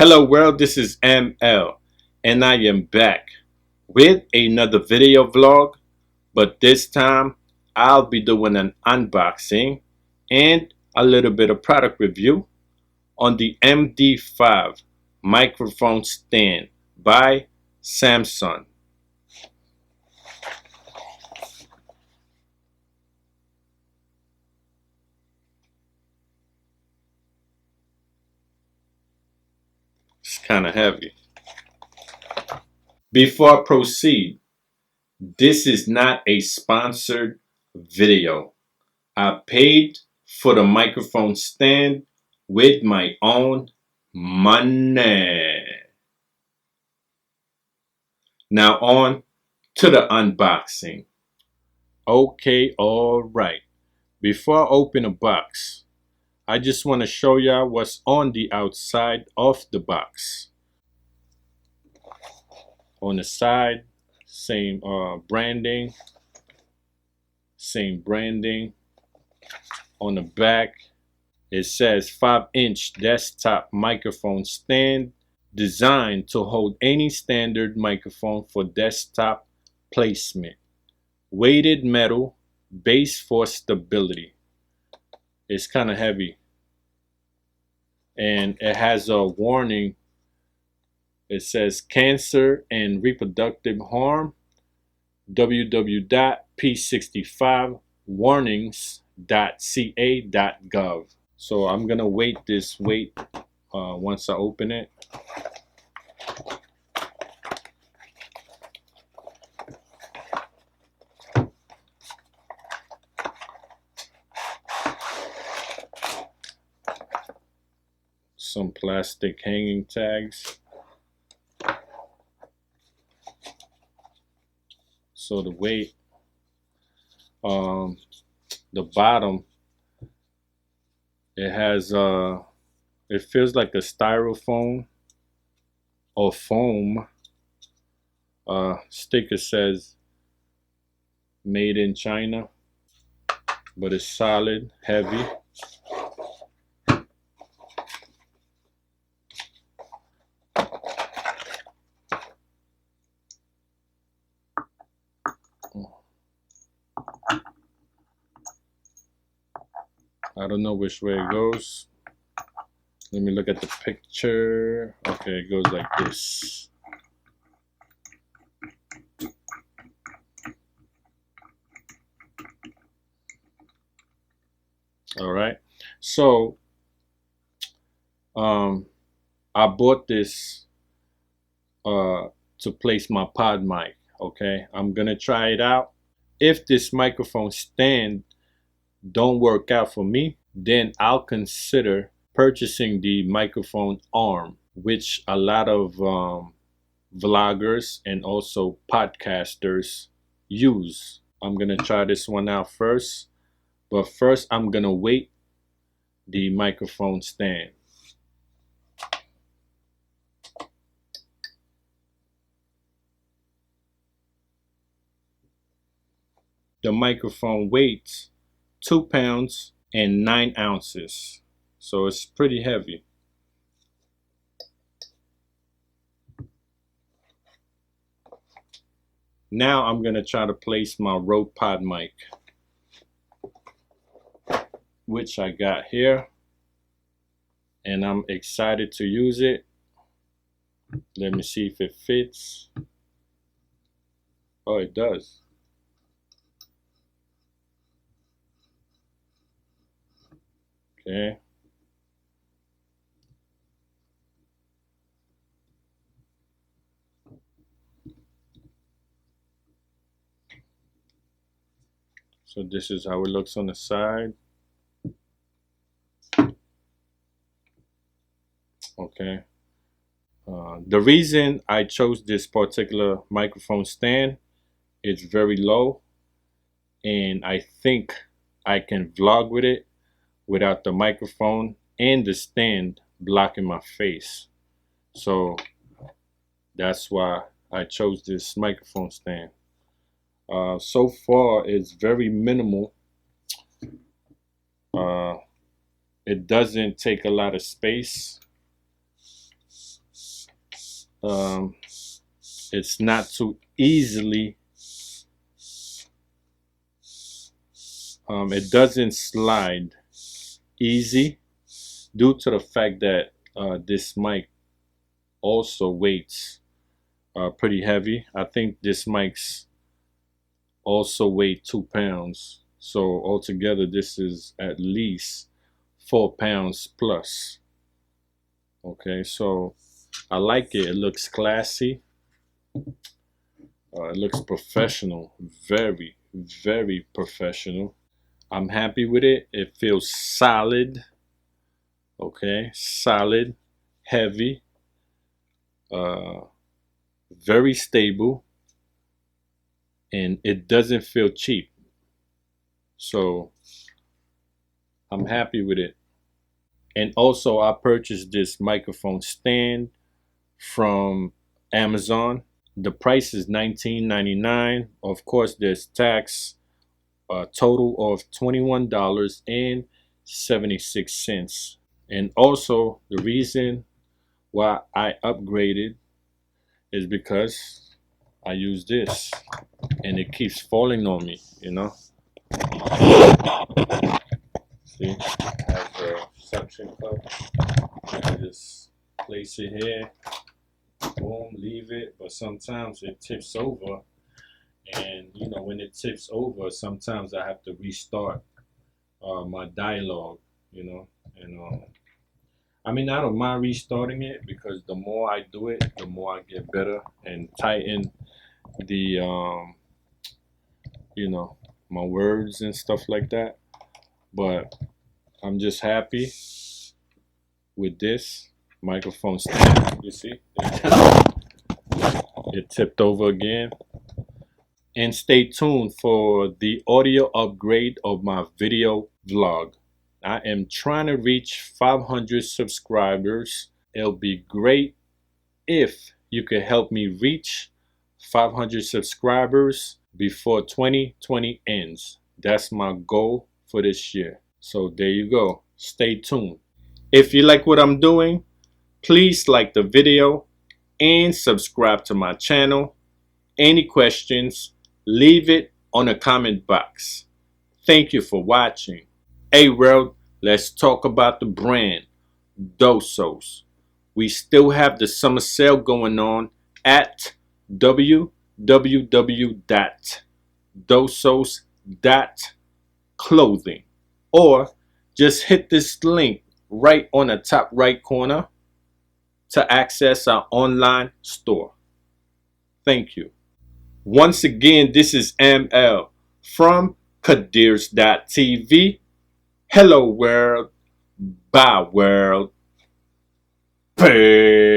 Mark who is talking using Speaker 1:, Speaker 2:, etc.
Speaker 1: Hello world, this is ML and I am back with another video vlog, but this time I'll be doing an unboxing and a little bit of product review on the MD5 microphone stand by Samson. It's kind of heavy. Before I proceed, this is not a sponsored video. I paid for the microphone stand with my own money. Now on to the unboxing. Okay, alright. Before I open a box, I just want to show y'all what's on the outside of the box. On the side, same branding. Same branding. On the back, it says 5-inch desktop microphone stand designed to hold any standard microphone for desktop placement. Weighted metal base for stability. It's kind of heavy. And it has a warning. It says cancer and reproductive harm. www.p65warnings.ca.gov. So I'm gonna wait once I open it. Some plastic hanging tags. So the weight, the bottom, it has it feels like a styrofoam or foam. Sticker says made in China, but it's solid, heavy. I don't know which way it goes. Let me look at the picture. Okay, it goes like this. All right. So, I bought this to place my pod mic. Okay, I'm gonna try it out. If this microphone stand don't work out for me, then I'll consider purchasing the microphone arm, which a lot of vloggers and also podcasters use. I'm gonna try this one out first, but first I'm gonna weight the microphone stand. The microphone weighs 2 pounds and 9 ounces, so it's pretty heavy. Now I'm gonna try to place my Rode pod mic, which I got here, and I'm excited to use it. Let me see if it fits. Oh, it does. Okay. So this is how it looks on the side. Okay. The reason I chose this particular microphone stand is very low, and I think I can vlog with it without the microphone and the stand blocking my face. So that's why I chose this microphone stand. So far it's very minimal. It doesn't take a lot of space. it's not too easily, it doesn't slide easy due to the fact that this mic also weighs pretty heavy. I think this mic's also weigh 2 pounds. So altogether, this is at least 4 pounds plus. Okay, so I like it. It looks classy. It looks professional. Very, very professional. I'm happy with it. It feels solid. Okay, solid, heavy, very stable, and it doesn't feel cheap. So I'm happy with it. And also I purchased this microphone stand from Amazon. The price is $19.99. Of course, there's tax, a total of $21.76. And also the reason why I upgraded is because I use this and it keeps falling on me, you know. See, I have a suction cup. I just place it here, boom, leave it. But sometimes it tips over, and you know, when it tips over, sometimes I have to restart my dialogue, you know. And I mean, I don't mind restarting it because the more I do it, the more I get better and tighten the you know, my words and stuff like that. But I'm just happy with this microphone stand. You see, it tipped over again. And stay tuned for the audio upgrade of my video vlog. I am trying to reach 500 subscribers. It'll be great if you could help me reach 500 subscribers before 2020 ends. That's my goal for this year. So there you go. Stay tuned. If you like what I'm doing, please like the video and subscribe to my channel. Any questions, leave it on the comment box. Thank you for watching. Hey world, let's talk about the brand DOSOS. We still have the summer sale going on at www.dosos.clothing, or just hit this link right on the top right corner to access our online store. Thank you. Once again, this is ML from Kadirs.tv. Hello world, bye world. Peace.